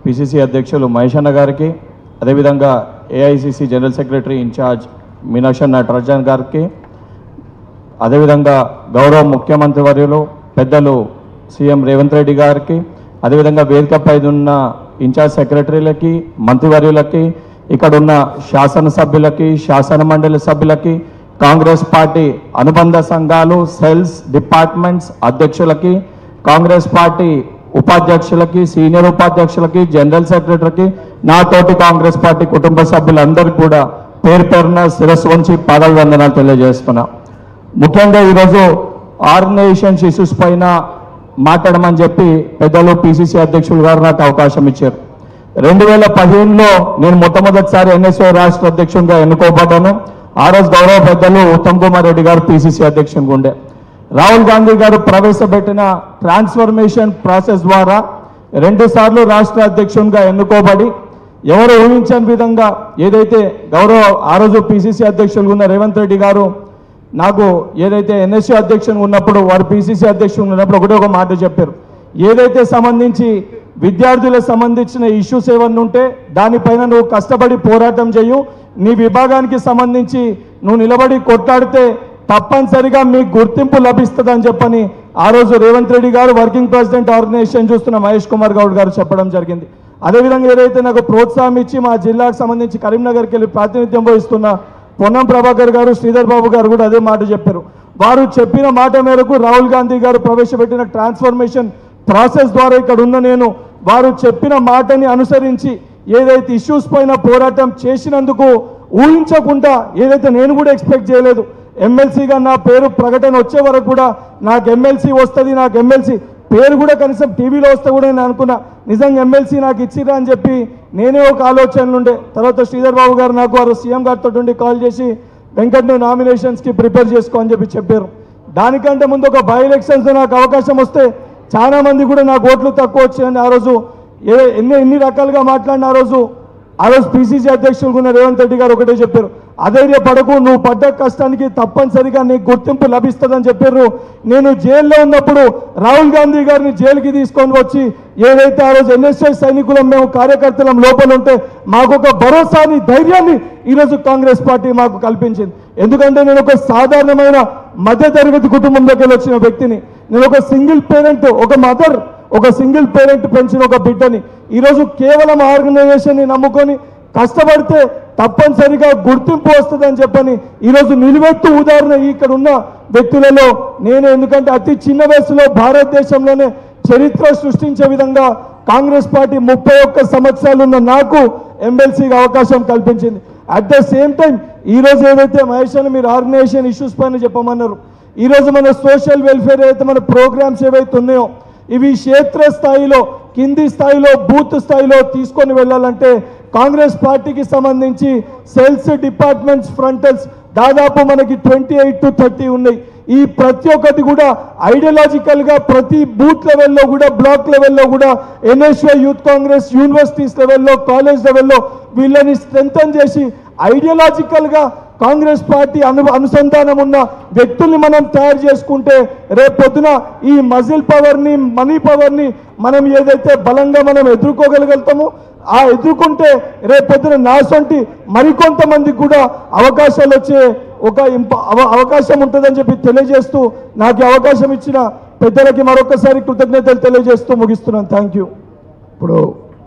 PCC అధ్యక్షులు మహేష్ అన్న గారికి, అదేవిధంగా AICC general secretary incharge Meenakshi Natarajan గారికి, అదేవిధంగా గౌరవ ముఖ్యమంత్రి వర్యులు పెద్దలు సీఎం రేవంత్ రెడ్డి గారికి, అదేవిధంగా వేదికపై ఉన్న ఇన్ఛార్జ్ సెక్రటరీలకి, మంత్రివర్యులకి, ఇక్కడ ఉన్న శాసనసభ్యులకి, శాసన మండలి సభ్యులకి, కాంగ్రెస్ పార్టీ అనుబంధ సంఘాలు, సెల్స్, డిపార్ట్మెంట్స్ అధ్యక్షులకి, కాంగ్రెస్ పార్టీ ఉపాధ్యక్షులకి, సీనియర్ ఉపాధ్యక్షులకి, జనరల్ సెక్రటరీకి, నాతోటి కాంగ్రెస్ పార్టీ కుటుంబ సభ్యులందరికీ కూడా పేరు పేరున శిరస్సు వంచి పాదాభివందనాలు తెలియజేస్తున్నా. ముఖ్యంగా ఈరోజు ఆర్గనైజేషన్స్ ఇష్యూస్ పైన మాట్లాడమని చెప్పి పెద్దలు పిసిసి అధ్యక్షులు గారు నాకు అవకాశం ఇచ్చారు. 2015లో నేను మొట్టమొదటిసారి ఎన్ఎస్ఓ రాష్ట్ర అధ్యక్షునిగా ఎన్నుకోబడ్డాను. ఆ రోజు గౌరవ పెద్దలు ఉత్తమ్ కుమార్ రెడ్డి గారు పిసిసి అధ్యక్షునిగా ఉండే. రాహుల్ గాంధీ గారు ప్రవేశపెట్టిన ట్రాన్స్ఫర్మేషన్ ప్రాసెస్ ద్వారా 2 సార్లు రాష్ట్ర అధ్యక్షునిగా ఎన్నుకోబడి ఎవరు ఊహించని విధంగా ఏదైతే గౌరవ ఆ రోజు పిసిసి అధ్యక్షులుగా ఉన్న రేవంత్ రెడ్డి గారు నాకు ఏదైతే ఎన్ఎస్యూ అధ్యక్షునిగా ఉన్నప్పుడు వారు పిసిసి అధ్యక్షునిగా ఉన్నప్పుడు ఒకటే ఒక మాట చెప్పారు. ఏదైతే సంబంధించి విద్యార్థులకు సంబంధించిన ఇష్యూస్ ఏమన్నా ఉంటే దానిపైన నువ్వు కష్టపడి పోరాటం చేయు, నీ విభాగానికి సంబంధించి నువ్వు నిలబడి కొట్లాడితే తప్పనిసరిగా మీకు గుర్తింపు లభిస్తుందని చెప్పని ఆ రోజు రేవంత్ రెడ్డి గారు వర్కింగ్ ప్రెసిడెంట్ ఆర్గనైజేషన్ చూస్తున్న మహేష్ కుమార్ గౌడ్ గారు చెప్పడం జరిగింది. అదేవిధంగా ఏదైతే నాకు ప్రోత్సాహం ఇచ్చి మా జిల్లాకు సంబంధించి కరీంనగర్కి వెళ్ళి ప్రాతినిధ్యం వహిస్తున్న పొన్నం ప్రభాకర్ గారు, శ్రీధర్ బాబు గారు కూడా అదే మాట చెప్పారు. వారు చెప్పిన మాట మేరకు రాహుల్ గాంధీ గారు ప్రవేశపెట్టిన ట్రాన్స్ఫర్మేషన్ ప్రాసెస్ ద్వారా ఇక్కడ ఉన్న నేను వారు చెప్పిన మాటని అనుసరించి ఏదైతే ఇష్యూస్ పైన పోరాటం చేసినందుకు ఊహించకుండా ఏదైతే నేను కూడా ఎక్స్పెక్ట్ చేయలేదు, ఎమ్మెల్సీగా నా పేరు ప్రకటన వచ్చే వరకు కూడా నాకు ఎమ్మెల్సీ వస్తుంది, నాకు ఎమ్మెల్సీ పేరు కూడా కనీసం టీవీలో వస్తే కూడా నేను అనుకున్నా నిజంగా ఎమ్మెల్సీ నాకు ఇచ్చిరా అని చెప్పి నేనే ఒక ఆలోచనలు ఉండే. తర్వాత శ్రీధర్ బాబు గారు నాకు వారు సీఎం గారితో ఉండి కాల్ చేసి వెంకట్ను నామినేషన్స్కి ప్రిపేర్ చేసుకో అని చెప్పారు. దానికంటే ముందు ఒక బై ఎలక్షన్స్ నాకు అవకాశం వస్తే చాలా మంది కూడా నాకు ఓట్లు తక్కువ వచ్చాయని ఆ రోజు ఎన్ని రకాలుగా మాట్లాడిన ఆ రోజు పిసిసి అధ్యక్షులు ఉన్న రేవంత్ రెడ్డి గారు ఒకటే చెప్పారు, అధైర్యపడకు, నువ్వు పడ్డ కష్టానికి తప్పనిసరిగా నీకు గుర్తింపు లభిస్తుందని చెప్పారు. నేను జైల్లో ఉన్నప్పుడు రాహుల్ గాంధీ గారిని జైలుకి తీసుకొని వచ్చి ఏదైతే ఆ రోజు ఎన్ఎస్ఐ సైనికులం మేము కార్యకర్తలం లోపల ఉంటే మాకు ఒక భరోసాని, ధైర్యాన్ని ఈరోజు కాంగ్రెస్ పార్టీ మాకు కల్పించింది. ఎందుకంటే నేను ఒక సాధారణమైన మధ్యతరగతి కుటుంబంలోకి వచ్చిన వ్యక్తిని. నేను ఒక సింగిల్ పేరెంట్, ఒక మదర్, ఒక సింగిల్ పేరెంట్ పెంచిన ఒక బిడ్డని. ఈరోజు కేవలం ఆర్గనైజేషన్ని నమ్ముకొని కష్టపడితే తప్పనిసరిగా గుర్తింపు వస్తుందని చెప్పని ఈరోజు నిలువెత్తు ఉదాహరణ ఇక్కడ ఉన్న వ్యక్తులలో నేను. ఎందుకంటే అతి చిన్న వయసులో భారతదేశంలోనే చరిత్ర సృష్టించే విధంగా కాంగ్రెస్ పార్టీ 31 సంవత్సరాలు ఉన్న నాకు ఎమ్మెల్సీగా అవకాశం కల్పించింది. అట్ ద సేమ్ టైం ఈరోజు ఏదైతే మహేష్ అని మీరు ఆర్గనైజేషన్ ఇష్యూస్ పైన చెప్పమన్నారు, ఈరోజు మన సోషల్ వెల్ఫేర్ ఏదైతే మన ప్రోగ్రామ్స్ ఏవైతే ఉన్నాయో ఇవి క్షేత్ర స్థాయిలో, కింది స్థాయిలో, బూత్ స్థాయిలో తీసుకొని వెళ్ళాలంటే కాంగ్రెస్ పార్టీకి సంబంధించి సెల్స్, డిపార్ట్మెంట్స్, ఫ్రంటల్స్ దాదాపు మనకి 28 to 30 ఉన్నాయి. ఈ ప్రతి ఒక్కటి కూడా ఐడియాలజికల్గా ప్రతి బూత్ లెవెల్లో కూడా, బ్లాక్ లెవెల్లో కూడా, ఎన్ఎస్వై యూత్ కాంగ్రెస్ యూనివర్సిటీస్ లెవెల్లో, కాలేజ్ లెవెల్లో వీళ్ళని స్ట్రెంథన్ చేసి ఐడియాలజికల్గా కాంగ్రెస్ పార్టీ అనుసంధానం ఉన్న వ్యక్తుల్ని మనం తయారు చేసుకుంటే రేపొద్దున ఈ మజిల్ పవర్ని, మనీ పవర్ని మనం ఏదైతే బలంగా మనం ఎదుర్కోగలుగుతామో ఆ ఎదుర్కొంటే రేపొద్దున నాసొంటి మరికొంతమందికి కూడా అవకాశాలు వచ్చే ఒక అవకాశం ఉంటుందని చెప్పి తెలియజేస్తూ నాకు అవకాశం ఇచ్చిన పెద్దలకి మరొకసారి కృతజ్ఞతలు తెలియజేస్తూ ముగిస్తున్నాను. Thank you. ఇప్పుడు